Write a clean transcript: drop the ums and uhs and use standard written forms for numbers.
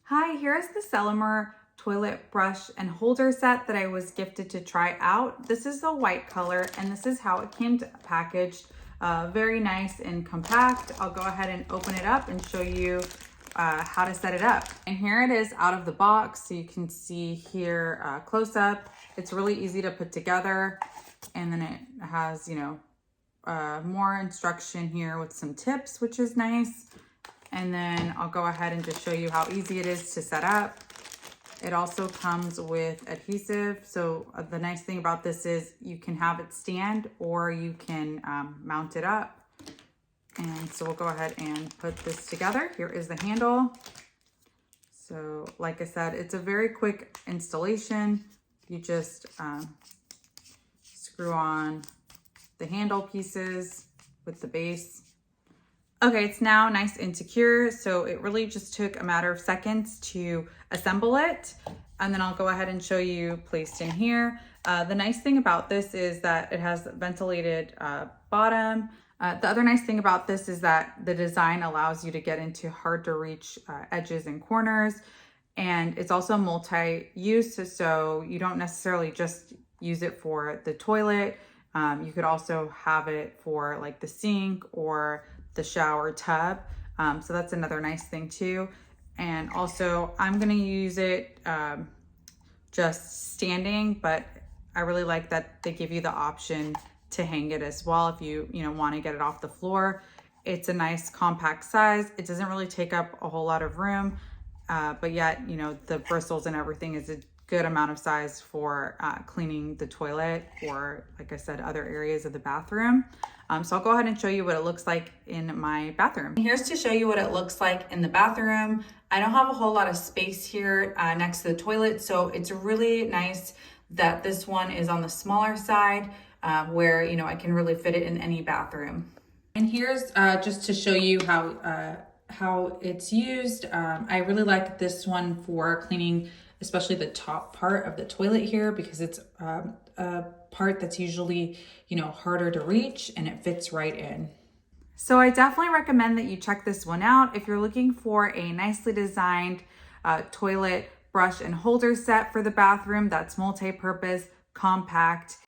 Hi, here's the Sellemer toilet brush and holder set that I was gifted to try out. This is the white color and this is how it came packaged. Very nice and compact. I'll go ahead and open it up and show you how to set it up. And here it is out of the box. So you can see here close up. It's really easy to put together. And then it has, more instruction here with some tips, which is nice. And then I'll go ahead and just show you how easy it is to set up. It also comes with adhesive. So the nice thing about this is you can have it stand or you can mount it up. And so we'll go ahead and put this together. Here is the handle. So like I said, it's a very quick installation. You just screw on the handle pieces with the base. Okay, it's now nice and secure. So it really just took a matter of seconds to assemble it. And then I'll go ahead and show you placed in here. The nice thing about this is that it has ventilated bottom. The other nice thing about this is that the design allows you to get into hard to reach edges and corners. And it's also multi-use, so you don't necessarily just use it for the toilet. You could also have it for like the sink or the shower tub. So that's another nice thing too. And also I'm gonna use it just standing, but I really like that they give you the option to hang it as well if you want to get it off the floor. It's a nice compact size. It doesn't really take up a whole lot of room, but yet, the bristles and everything is a good amount of size for cleaning the toilet or, like I said, other areas of the bathroom. So I'll go ahead and show you what it looks like in my bathroom. Here's to show you what it looks like in the bathroom. I don't have a whole lot of space here next to the toilet, so it's really nice that this one is on the smaller side where, I can really fit it in any bathroom. And here's just to show you how it's used. I really like this one for cleaning, especially the top part of the toilet here, because it's a part that's usually, harder to reach and it fits right in. So I definitely recommend that you check this one out if you're looking for a nicely designed toilet brush and holder set for the bathroom that's multi-purpose, compact,